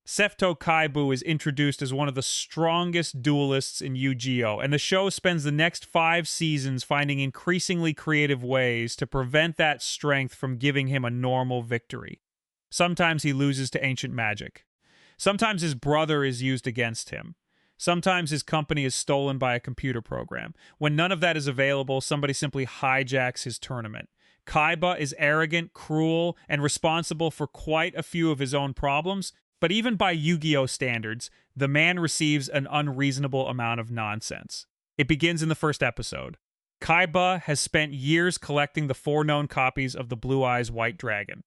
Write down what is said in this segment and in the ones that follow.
Sefto Kaibu is introduced as one of the strongest duelists in Yu-Gi-Oh! And the show spends the next 5 seasons finding increasingly creative ways to prevent that strength from giving him a normal victory. Sometimes he loses to ancient magic. Sometimes his brother is used against him. Sometimes his company is stolen by a computer program. When none of that is available, somebody simply hijacks his tournament. Kaiba is arrogant, cruel, and responsible for quite a few of his own problems, but even by Yu-Gi-Oh! Standards, the man receives an unreasonable amount of nonsense. It begins in the first episode. Kaiba has spent years collecting the 4 known copies of the Blue Eyes White Dragon.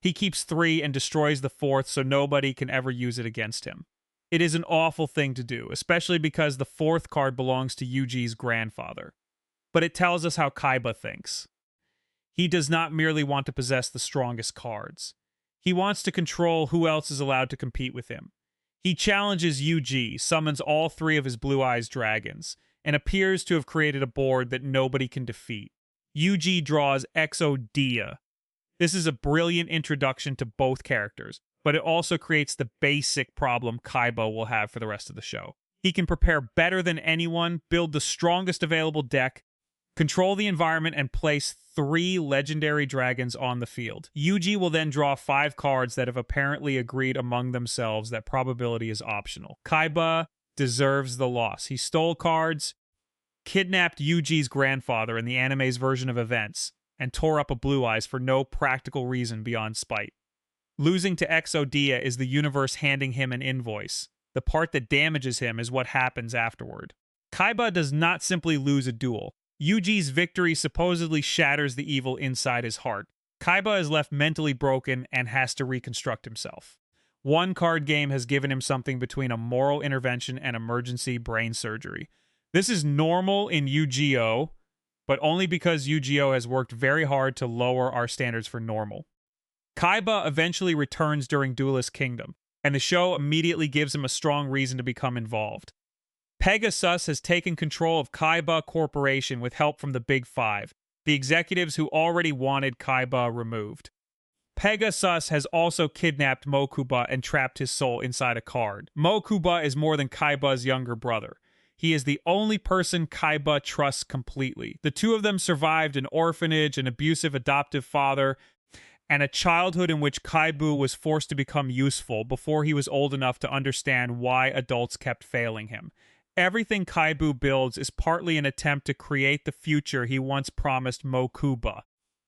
He keeps 3 and destroys the 4th so nobody can ever use it against him. It is an awful thing to do, especially because the 4th card belongs to Yuji's grandfather. But it tells us how Kaiba thinks. He does not merely want to possess the strongest cards. He wants to control who else is allowed to compete with him. He challenges Yuji, summons all 3 of his Blue Eyes dragons, and appears to have created a board that nobody can defeat. Yuji draws Exodia. This is a brilliant introduction to both characters, but it also creates the basic problem Kaiba will have for the rest of the show. He can prepare better than anyone, build the strongest available deck, control the environment, and place 3 legendary dragons on the field. Yuji will then draw 5 cards that have apparently agreed among themselves that probability is optional. Kaiba deserves the loss. He stole cards, kidnapped Yuji's grandfather in the anime's version of events, and tore up a Blue Eyes for no practical reason beyond spite. Losing to Exodia is the universe handing him an invoice. The part that damages him is what happens afterward. Kaiba does not simply lose a duel. Yuji's victory supposedly shatters the evil inside his heart. Kaiba is left mentally broken and has to reconstruct himself. One card game has given him something between a moral intervention and emergency brain surgery. This is normal in Yu-Gi-Oh!, but only because Yu-Gi-Oh! Has worked very hard to lower our standards for normal. Kaiba eventually returns during Duelist Kingdom, and the show immediately gives him a strong reason to become involved. Pegasus has taken control of Kaiba Corporation with help from the Big Five, the executives who already wanted Kaiba removed. Pegasus has also kidnapped Mokuba and trapped his soul inside a card. Mokuba is more than Kaiba's younger brother. He is the only person Kaiba trusts completely. The 2 of them survived an orphanage, an abusive adoptive father, and a childhood in which Kaiba was forced to become useful before he was old enough to understand why adults kept failing him. Everything Kaiba builds is partly an attempt to create the future he once promised Mokuba.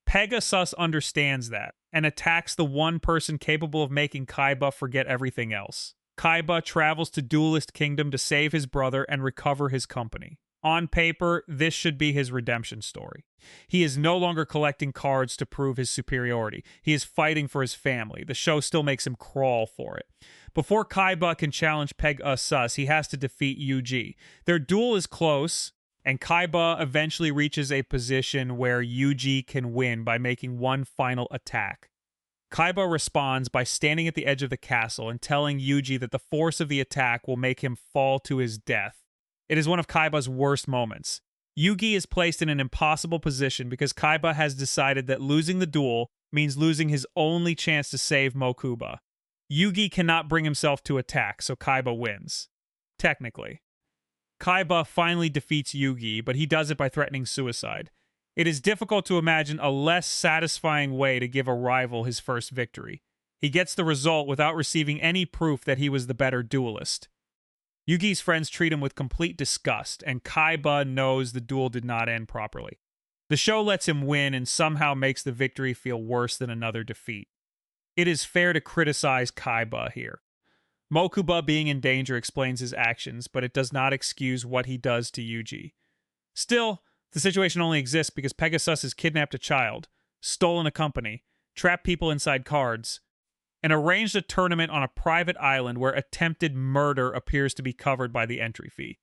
Pegasus understands that, and attacks the one person capable of making Kaiba forget everything else. Kaiba travels to Duelist Kingdom to save his brother and recover his company. On paper, this should be his redemption story. He is no longer collecting cards to prove his superiority. He is fighting for his family. The show still makes him crawl for it. Before Kaiba can challenge Pegasus, he has to defeat Yuji. Their duel is close, and Kaiba eventually reaches a position where Yuji can win by making one final attack. Kaiba responds by standing at the edge of the castle and telling Yuji that the force of the attack will make him fall to his death. It is one of Kaiba's worst moments. Yugi is placed in an impossible position because Kaiba has decided that losing the duel means losing his only chance to save Mokuba. Yugi cannot bring himself to attack, so Kaiba wins. Technically. Kaiba finally defeats Yugi, but he does it by threatening suicide. It is difficult to imagine a less satisfying way to give a rival his first victory. He gets the result without receiving any proof that he was the better duelist. Yugi's friends treat him with complete disgust, and Kaiba knows the duel did not end properly. The show lets him win and somehow makes the victory feel worse than another defeat. It is fair to criticize Kaiba here. Mokuba being in danger explains his actions, but it does not excuse what he does to Yuji. Still, the situation only exists because Pegasus has kidnapped a child, stolen a company, trapped people inside cards, and arranged a tournament on a private island where attempted murder appears to be covered by the entry fee.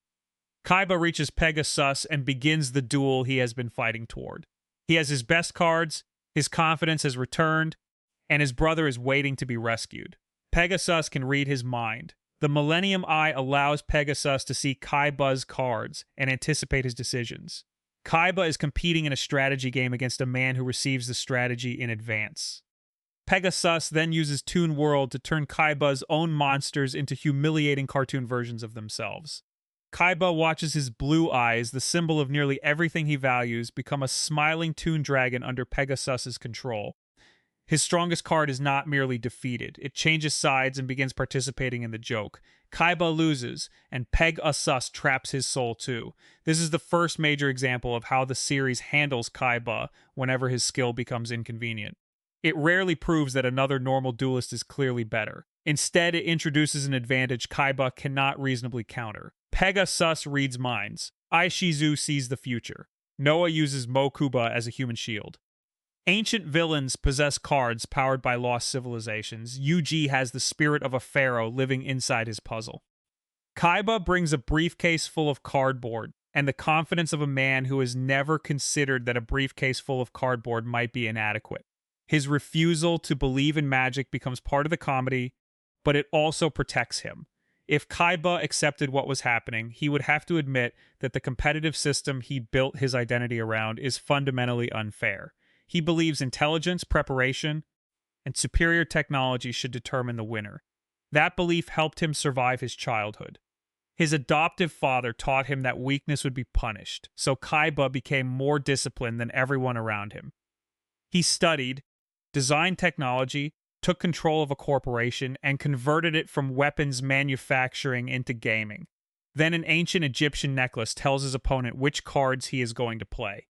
Kaiba reaches Pegasus and begins the duel he has been fighting toward. He has his best cards, his confidence has returned, and his brother is waiting to be rescued. Pegasus can read his mind. The Millennium Eye allows Pegasus to see Kaiba's cards and anticipate his decisions. Kaiba is competing in a strategy game against a man who receives the strategy in advance. Pegasus then uses Toon World to turn Kaiba's own monsters into humiliating cartoon versions of themselves. Kaiba watches his blue eyes, the symbol of nearly everything he values, become a smiling toon dragon under Pegasus's control. His strongest card is not merely defeated, it changes sides and begins participating in the joke. Kaiba loses, and Peg-Asus traps his soul too. This is the first major example of how the series handles Kaiba whenever his skill becomes inconvenient. It rarely proves that another normal duelist is clearly better. Instead, it introduces an advantage Kaiba cannot reasonably counter. Pegasus reads minds. Aishizu sees the future. Noah uses Mokuba as a human shield. Ancient villains possess cards powered by lost civilizations. Yuji has the spirit of a pharaoh living inside his puzzle. Kaiba brings a briefcase full of cardboard and the confidence of a man who has never considered that a briefcase full of cardboard might be inadequate. His refusal to believe in magic becomes part of the comedy, but it also protects him. If Kaiba accepted what was happening, he would have to admit that the competitive system he built his identity around is fundamentally unfair. He believes intelligence, preparation, and superior technology should determine the winner. That belief helped him survive his childhood. His adoptive father taught him that weakness would be punished, so Kaiba became more disciplined than everyone around him. He studied, designed technology, took control of a corporation, and converted it from weapons manufacturing into gaming. Then an ancient Egyptian necklace tells his opponent which cards he is going to play.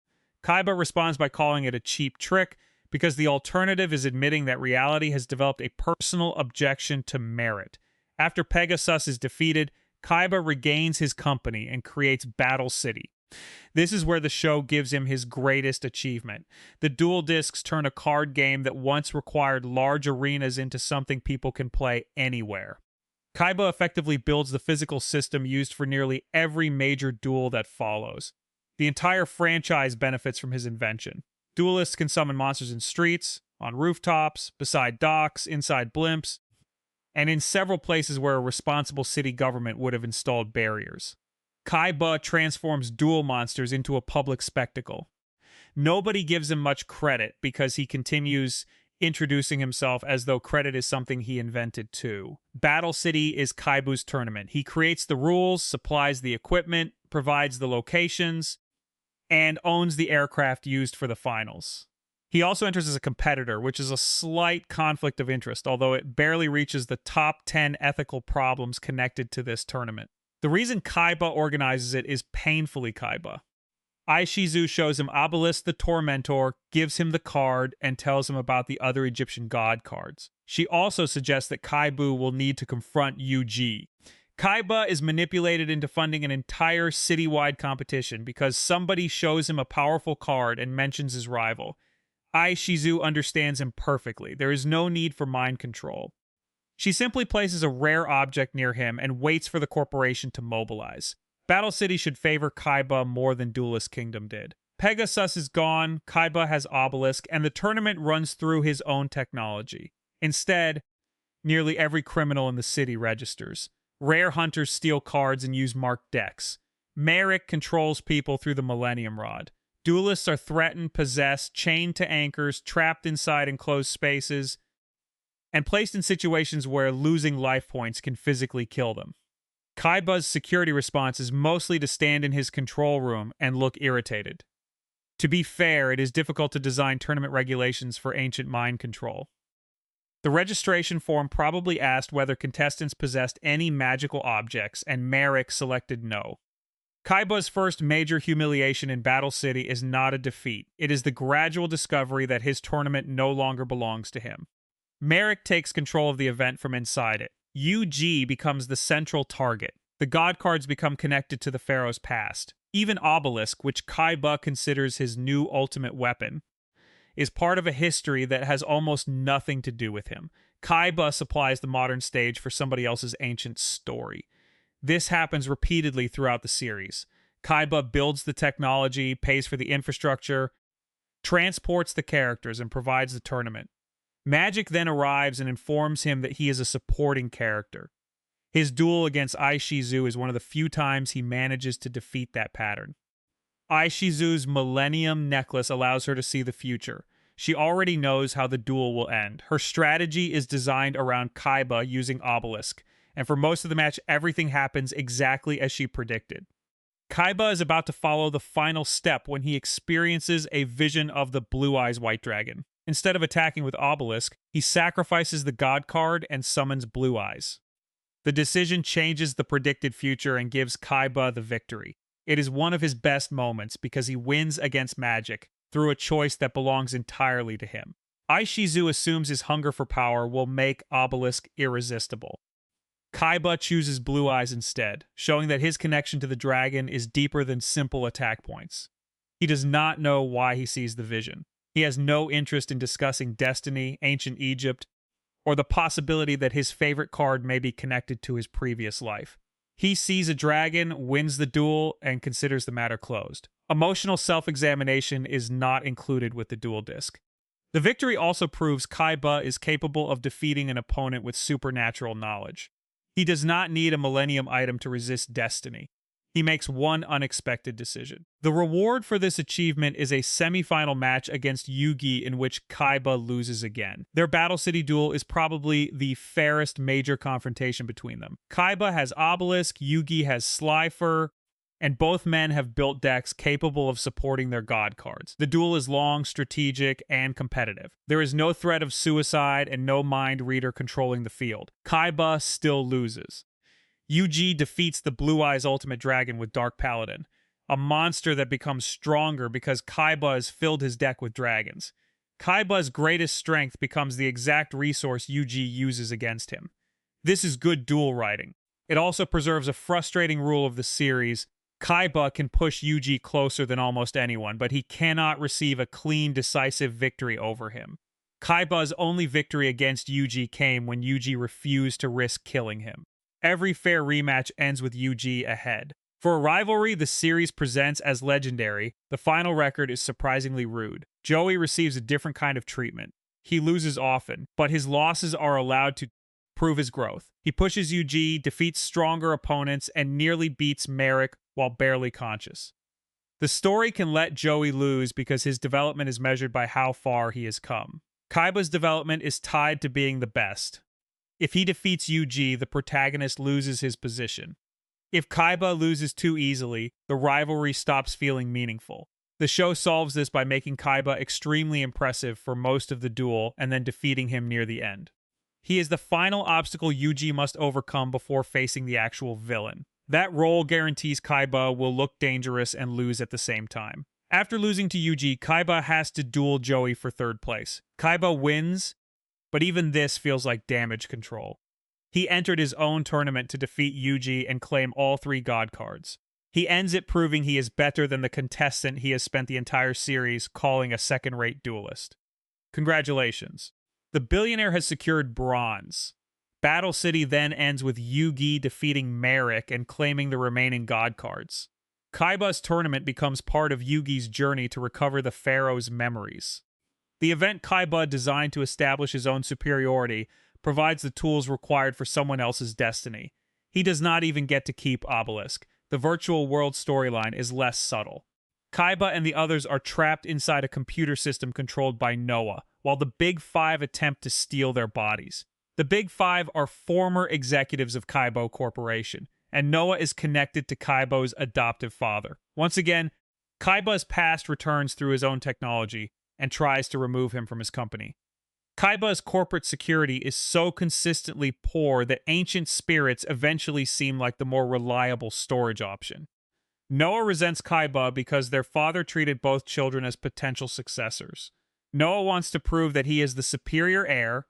Kaiba responds by calling it a cheap trick, because the alternative is admitting that reality has developed a personal objection to merit. After Pegasus is defeated, Kaiba regains his company and creates Battle City. This is where the show gives him his greatest achievement. The dual discs turn a card game that once required large arenas into something people can play anywhere. Kaiba effectively builds the physical system used for nearly every major duel that follows. The entire franchise benefits from his invention. Duelists can summon monsters in streets, on rooftops, beside docks, inside blimps, and in several places where a responsible city government would have installed barriers. Kaiba transforms duel monsters into a public spectacle. Nobody gives him much credit because he continues introducing himself as though credit is something he invented too. Battle City is Kaiba's tournament. He creates the rules, supplies the equipment, provides the locations, and owns the aircraft used for the finals. He also enters as a competitor, which is a slight conflict of interest, although it barely reaches the top 10 ethical problems connected to this tournament. The reason Kaiba organizes it is painfully Kaiba. Aishizu shows him Obelisk the Tormentor, gives him the card, and tells him about the other Egyptian god cards. She also suggests that Kaiba will need to confront Yuji. Kaiba is manipulated into funding an entire citywide competition because somebody shows him a powerful card and mentions his rival. Aishizu understands him perfectly. There is no need for mind control. She simply places a rare object near him and waits for the corporation to mobilize. Battle City should favor Kaiba more than Duelist Kingdom did. Pegasus is gone, Kaiba has Obelisk, and the tournament runs through his own technology. Instead, nearly every criminal in the city registers. Rare hunters steal cards and use marked decks. Merrick controls people through the Millennium Rod. Duelists are threatened, possessed, chained to anchors, trapped inside enclosed spaces, and placed in situations where losing life points can physically kill them. Kaiba's security response is mostly to stand in his control room and look irritated. To be fair, it is difficult to design tournament regulations for ancient mind control. The registration form probably asked whether contestants possessed any magical objects, and Merrick selected no. Kaiba's first major humiliation in Battle City is not a defeat. It is the gradual discovery that his tournament no longer belongs to him. Merrick takes control of the event from inside it. UG becomes the central target. The god cards become connected to the pharaoh's past. Even Obelisk, which Kaiba considers his new ultimate weapon, is part of a history that has almost nothing to do with him. Kaiba supplies the modern stage for somebody else's ancient story. This happens repeatedly throughout the series. Kaiba builds the technology, pays for the infrastructure, transports the characters, and provides the tournament. Magic then arrives and informs him that he is a supporting character. His duel against Aishizu is one of the few times he manages to defeat that pattern. Aishizu's Millennium Necklace allows her to see the future. She already knows how the duel will end. Her strategy is designed around Kaiba using Obelisk, and for most of the match, everything happens exactly as she predicted. Kaiba is about to follow the final step when he experiences a vision of the Blue Eyes White Dragon. Instead of attacking with Obelisk, he sacrifices the God card and summons Blue Eyes. The decision changes the predicted future and gives Kaiba the victory. It is one of his best moments because he wins against magic through a choice that belongs entirely to him. Aishizu assumes his hunger for power will make Obelisk irresistible. Kaiba chooses Blue Eyes instead, showing that his connection to the dragon is deeper than simple attack points. He does not know why he sees the vision. He has no interest in discussing destiny, ancient Egypt, or the possibility that his favorite card may be connected to his previous life. He sees a dragon, wins the duel, and considers the matter closed. Emotional self-examination is not included with the duel disc. The victory also proves Kaiba is capable of defeating an opponent with supernatural knowledge. He does not need a Millennium item to resist destiny. He makes one unexpected decision. The reward for this achievement is a semi-final match against Yugi in which Kaiba loses again. Their Battle City duel is probably the fairest major confrontation between them. Kaiba has Obelisk, Yugi has Slifer, and both men have built decks capable of supporting their god cards. The duel is long, strategic, and competitive. There is no threat of suicide and no mind reader controlling the field. Kaiba still loses. Yugi defeats the Blue Eyes Ultimate Dragon with Dark Paladin, a monster that becomes stronger because Kaiba has filled his deck with dragons. Kaiba's greatest strength becomes the exact resource Yugi uses against him. This is good duel writing. It also preserves a frustrating rule of the series. Kaiba can push Yugi closer than almost anyone, but he cannot receive a clean, decisive victory over him. Kaiba's only victory against Yugi came when Yugi refused to risk killing him. Every fair rematch ends with Yugi ahead. For a rivalry the series presents as legendary, the final record is surprisingly rude. Joey receives a different kind of treatment. He loses often, but his losses are allowed to prove his growth. He pushes Yugi, defeats stronger opponents, and nearly beats Merrick while barely conscious. The story can let Joey lose because his development is measured by how far he has come. Kaiba's development is tied to being the best. If he defeats Yugi, the protagonist loses his position. If Kaiba loses too easily, the rivalry stops feeling meaningful. The show solves this by making Kaiba extremely impressive for most of the duel and then defeating him near the end. He is the final obstacle Yugi must overcome before facing the actual villain. That role guarantees Kaiba will look dangerous and lose at the same time. After losing to Yugi, Kaiba has to duel Joey for third place. Kaiba wins, but even this feels like damage control. He entered his own tournament to defeat Yugi and claim all 3 god cards. He ends it proving he is better than the contestant he has spent the entire series calling a second-rate duelist. Congratulations. The billionaire has secured bronze. Battle City then ends with Yugi defeating Merrick and claiming the remaining god cards. Kaiba's tournament becomes part of Yugi's journey to recover the Pharaoh's memories. The event Kaiba designed to establish his own superiority provides the tools required for someone else's destiny. He does not even get to keep Obelisk. The virtual world storyline is less subtle. Kaiba and the others are trapped inside a computer system controlled by Noah, while the Big Five attempt to steal their bodies. The Big Five are former executives of Kaiba Corporation, and Noah is connected to Kaiba's adoptive father. Once again, Kaiba's past returns through his own technology and tries to remove him from his company. Kaiba's corporate security is so consistently poor that ancient spirits eventually seem like the more reliable storage option. Noah resents Kaiba because their father treated both children as potential successors. Noah wants to prove that he is the superior heir,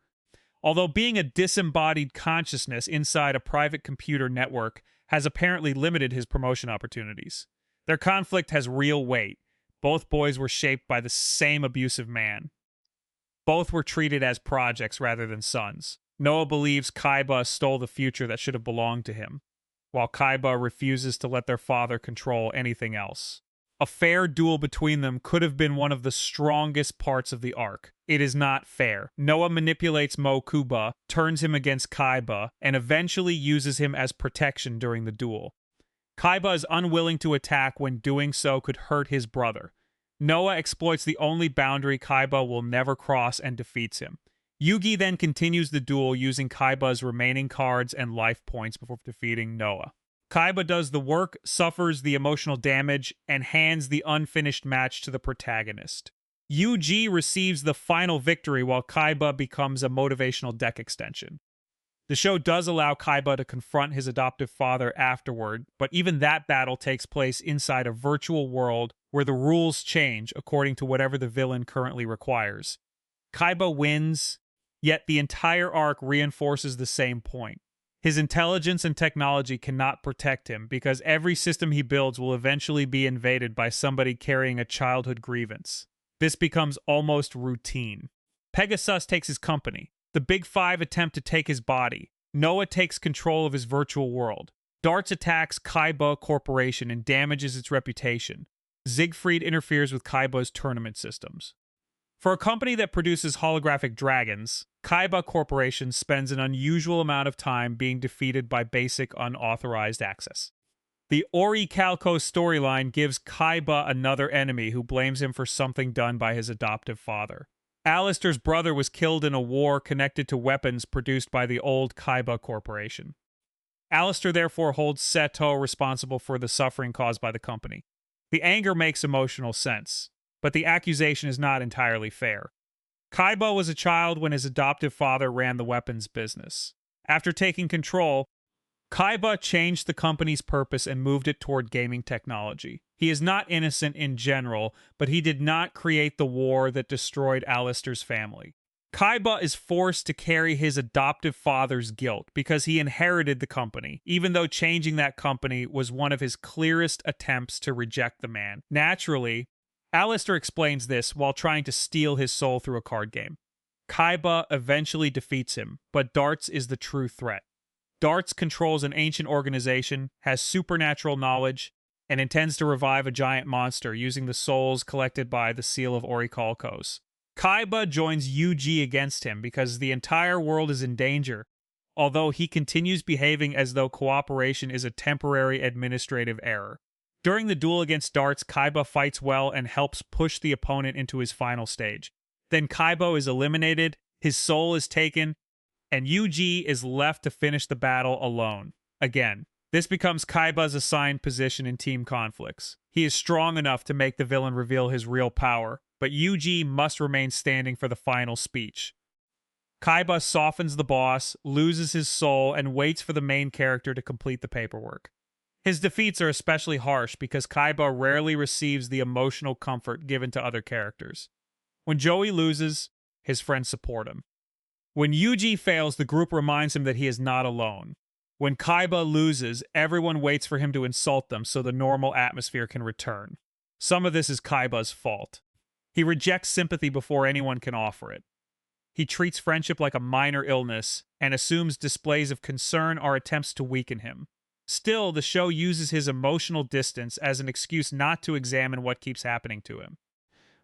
although being a disembodied consciousness inside a private computer network has apparently limited his promotion opportunities. Their conflict has real weight. Both boys were shaped by the same abusive man. Both were treated as projects rather than sons. Noah believes Kaiba stole the future that should have belonged to him, while Kaiba refuses to let their father control anything else. A fair duel between them could have been one of the strongest parts of the arc. It is not fair. Noah manipulates Mokuba, turns him against Kaiba, and eventually uses him as protection during the duel. Kaiba is unwilling to attack when doing so could hurt his brother. Noah exploits the only boundary Kaiba will never cross and defeats him. Yugi then continues the duel using Kaiba's remaining cards and life points before defeating Noah. Kaiba does the work, suffers the emotional damage, and hands the unfinished match to the protagonist. Yugi receives the final victory while Kaiba becomes a motivational deck extension. The show does allow Kaiba to confront his adoptive father afterward, but even that battle takes place inside a virtual world where the rules change according to whatever the villain currently requires. Kaiba wins, yet the entire arc reinforces the same point. His intelligence and technology cannot protect him because every system he builds will eventually be invaded by somebody carrying a childhood grievance. This becomes almost routine. Pegasus takes his company. The Big Five attempt to take his body. Noah takes control of his virtual world. Darts attacks Kaiba Corporation and damages its reputation. Siegfried interferes with Kaiba's tournament systems. For a company that produces holographic dragons, Kaiba Corporation spends an unusual amount of time being defeated by basic unauthorized access. The Ori Calco storyline gives Kaiba another enemy who blames him for something done by his adoptive father. Alistair's brother was killed in a war connected to weapons produced by the old Kaiba Corporation. Alistair therefore holds Seto responsible for the suffering caused by the company. The anger makes emotional sense, but the accusation is not entirely fair. Kaiba was a child when his adoptive father ran the weapons business. After taking control, Kaiba changed the company's purpose and moved it toward gaming technology. He is not innocent in general, but he did not create the war that destroyed Alistair's family. Kaiba is forced to carry his adoptive father's guilt because he inherited the company, even though changing that company was one of his clearest attempts to reject the man. Naturally, Alistair explains this while trying to steal his soul through a card game. Kaiba eventually defeats him, but Darts is the true threat. Darts controls an ancient organization, has supernatural knowledge, and intends to revive a giant monster using the souls collected by the Seal of Orichalcos. Kaiba joins Yuji against him because the entire world is in danger, although he continues behaving as though cooperation is a temporary administrative error. During the duel against Darts, Kaiba fights well and helps push the opponent into his final stage. Then Kaiba is eliminated, his soul is taken, and Yuji is left to finish the battle alone. Again, this becomes Kaiba's assigned position in team conflicts. He is strong enough to make the villain reveal his real power, but Yuji must remain standing for the final speech. Kaiba softens the boss, loses his soul, and waits for the main character to complete the paperwork. His defeats are especially harsh because Kaiba rarely receives the emotional comfort given to other characters. When Joey loses, his friends support him. When Yuji fails, the group reminds him that he is not alone. When Kaiba loses, everyone waits for him to insult them so the normal atmosphere can return. Some of this is Kaiba's fault. He rejects sympathy before anyone can offer it. He treats friendship like a minor illness and assumes displays of concern are attempts to weaken him. Still, the show uses his emotional distance as an excuse not to examine what keeps happening to him.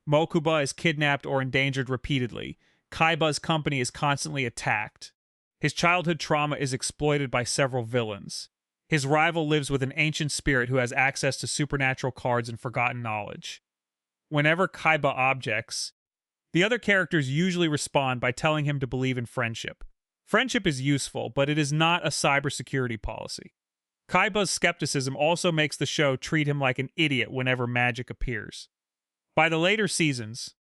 Mokuba is kidnapped or endangered repeatedly. Kaiba's company is constantly attacked. His childhood trauma is exploited by several villains. His rival lives with an ancient spirit who has access to supernatural cards and forgotten knowledge. Whenever Kaiba objects, the other characters usually respond by telling him to believe in friendship. Friendship is useful, but it is not a cybersecurity policy. Kaiba's skepticism also makes the show treat him like an idiot whenever magic appears. By the later seasons,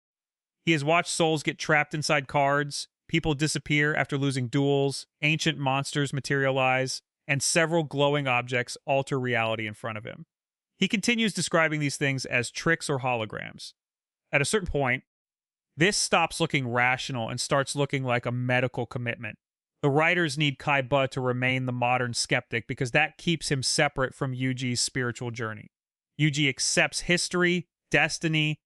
he has watched souls get trapped inside cards, people disappear after losing duels, ancient monsters materialize, and several glowing objects alter reality in front of him. He continues describing these things as tricks or holograms. At a certain point, this stops looking rational and starts looking like a medical commitment. The writers need Kaiba to remain the modern skeptic because that keeps him separate from Yuji's spiritual journey. Yuji accepts history, destiny,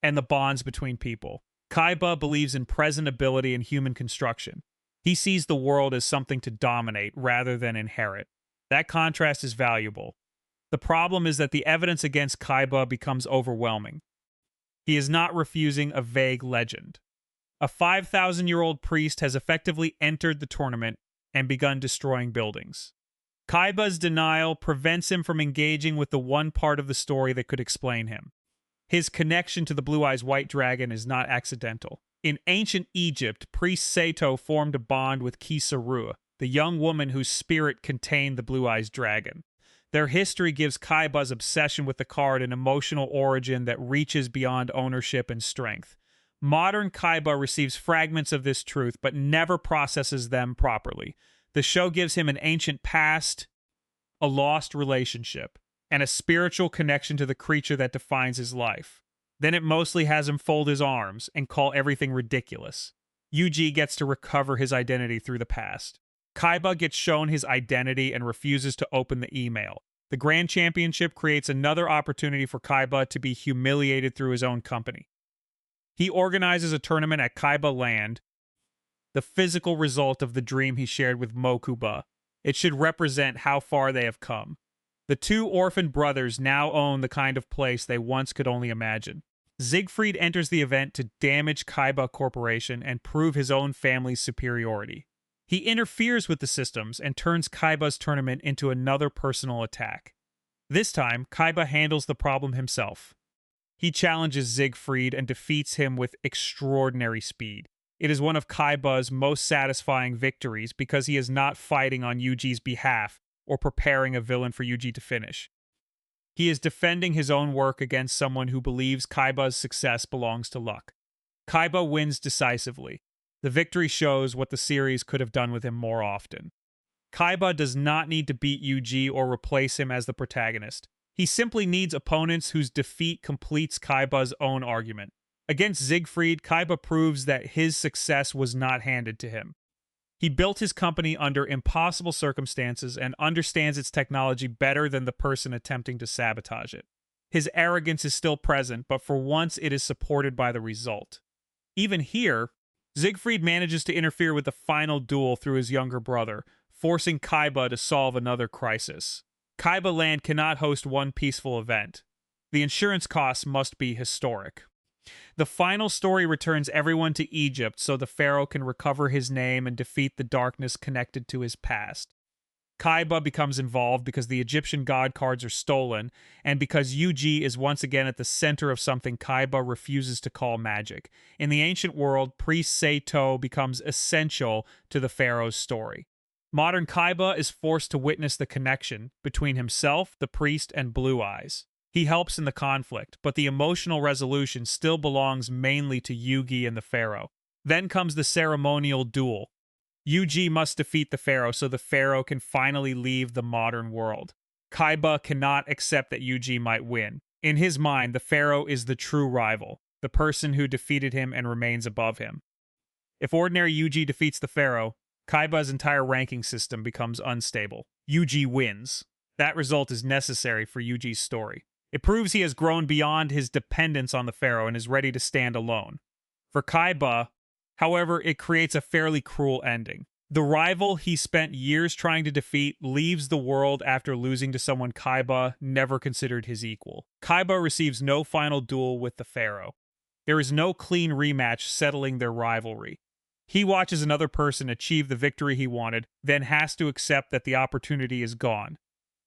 and the bonds between people. Kaiba believes in present ability and human construction. He sees the world as something to dominate rather than inherit. That contrast is valuable. The problem is that the evidence against Kaiba becomes overwhelming. He is not refusing a vague legend. A 5,000-year-old priest has effectively entered the tournament and begun destroying buildings. Kaiba's denial prevents him from engaging with the one part of the story that could explain him. His connection to the Blue Eyes White Dragon is not accidental. In ancient Egypt, priest Sato formed a bond with Kisarua, the young woman whose spirit contained the Blue Eyes Dragon. Their history gives Kaiba's obsession with the card an emotional origin that reaches beyond ownership and strength. Modern Kaiba receives fragments of this truth, but never processes them properly. The show gives him an ancient past, a lost relationship, and a spiritual connection to the creature that defines his life. Then it mostly has him fold his arms and call everything ridiculous. Yuji gets to recover his identity through the past. Kaiba gets shown his identity and refuses to open the email. The Grand Championship creates another opportunity for Kaiba to be humiliated through his own company. He organizes a tournament at Kaiba Land, the physical result of the dream he shared with Mokuba. It should represent how far they have come. The two orphan brothers now own the kind of place they once could only imagine. Siegfried enters the event to damage Kaiba Corporation and prove his own family's superiority. He interferes with the systems and turns Kaiba's tournament into another personal attack. This time, Kaiba handles the problem himself. He challenges Siegfried and defeats him with extraordinary speed. It is one of Kaiba's most satisfying victories because he is not fighting on Yuji's behalf or preparing a villain for Yuji to finish. He is defending his own work against someone who believes Kaiba's success belongs to luck. Kaiba wins decisively. The victory shows what the series could have done with him more often. Kaiba does not need to beat Yuji or replace him as the protagonist. He simply needs opponents whose defeat completes Kaiba's own argument. Against Siegfried, Kaiba proves that his success was not handed to him. He built his company under impossible circumstances and understands its technology better than the person attempting to sabotage it. His arrogance is still present, but for once it is supported by the result. Even here, Siegfried manages to interfere with the final duel through his younger brother, forcing Kaiba to solve another crisis. Kaiba Land cannot host one peaceful event. The insurance costs must be historic. The final story returns everyone to Egypt so the pharaoh can recover his name and defeat the darkness connected to his past. Kaiba becomes involved because the Egyptian god cards are stolen, and because Yuji is once again at the center of something Kaiba refuses to call magic. In the ancient world, priest Sato becomes essential to the pharaoh's story. Modern Kaiba is forced to witness the connection between himself, the priest, and Blue Eyes. He helps in the conflict, but the emotional resolution still belongs mainly to Yugi and the pharaoh. Then comes the ceremonial duel. Yuji must defeat the pharaoh so the pharaoh can finally leave the modern world. Kaiba cannot accept that Yuji might win. In his mind, the pharaoh is the true rival, the person who defeated him and remains above him. If ordinary Yuji defeats the pharaoh, Kaiba's entire ranking system becomes unstable. Yuji wins. That result is necessary for Yuji's story. It proves he has grown beyond his dependence on the pharaoh and is ready to stand alone. For Kaiba, however, it creates a fairly cruel ending. The rival he spent years trying to defeat leaves the world after losing to someone Kaiba never considered his equal. Kaiba receives no final duel with the pharaoh. There is no clean rematch settling their rivalry. He watches another person achieve the victory he wanted, then has to accept that the opportunity is gone.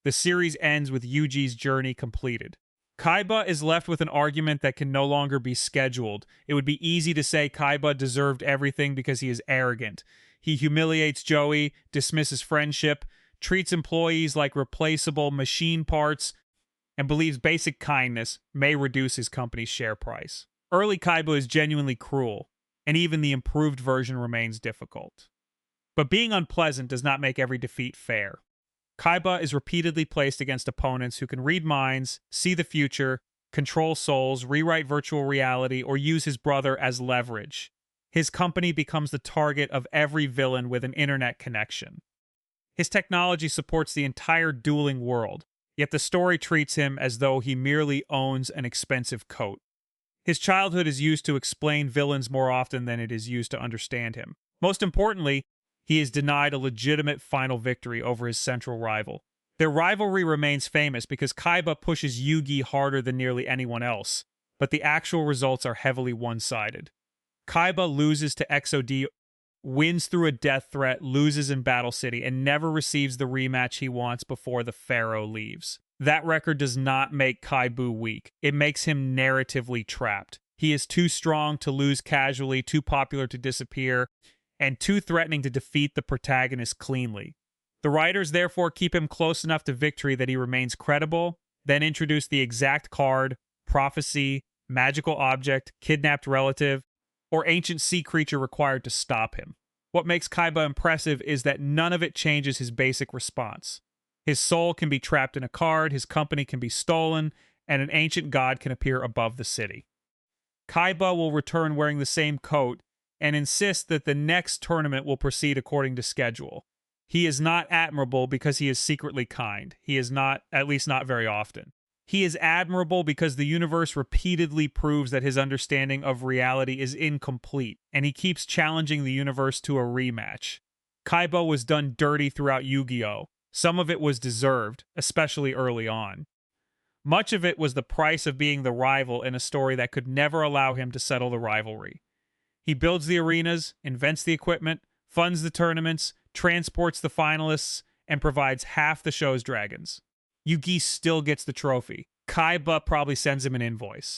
The series ends with Yuji's journey completed. Kaiba is left with an argument that can no longer be scheduled. It would be easy to say Kaiba deserved everything because he is arrogant. He humiliates Joey, dismisses friendship, treats employees like replaceable machine parts, and believes basic kindness may reduce his company's share price. Early Kaiba is genuinely cruel, and even the improved version remains difficult. But being unpleasant does not make every defeat fair. Kaiba is repeatedly placed against opponents who can read minds, see the future, control souls, rewrite virtual reality, or use his brother as leverage. His company becomes the target of every villain with an internet connection. His technology supports the entire dueling world, yet the story treats him as though he merely owns an expensive coat. His childhood is used to explain villains more often than it is used to understand him. Most importantly, he is denied a legitimate final victory over his central rival. Their rivalry remains famous because Kaiba pushes Yugi harder than nearly anyone else, but the actual results are heavily one-sided. Kaiba loses to XOD, wins through a death threat, loses in Battle City, and never receives the rematch he wants before the pharaoh leaves. That record does not make Kaiba weak. It makes him narratively trapped. He is too strong to lose casually, too popular to disappear, and too threatening to defeat the protagonist cleanly. The writers therefore keep him close enough to victory that he remains credible, then introduce the exact card, prophecy, magical object, kidnapped relative, or ancient sea creature required to stop him. What makes Kaiba impressive is that none of it changes his basic response. His soul can be trapped in a card, his company can be stolen, and an ancient god can appear above the city. Kaiba will return wearing the same coat and insist that the next tournament will proceed according to schedule. He is not admirable because he is secretly kind. He is not, at least not very often. He is admirable because the universe repeatedly proves that his understanding of reality is incomplete, and he keeps challenging the universe to a rematch. Kaiba was done dirty throughout Yu-Gi-Oh! Some of it was deserved, especially early on. Much of it was the price of being the rival in a story that could never allow him to settle the rivalry. He builds the arenas, invents the equipment, funds the tournaments, transports the finalists, and provides half the show's dragons. Yugi still gets the trophy. Kaiba probably sends him an invoice.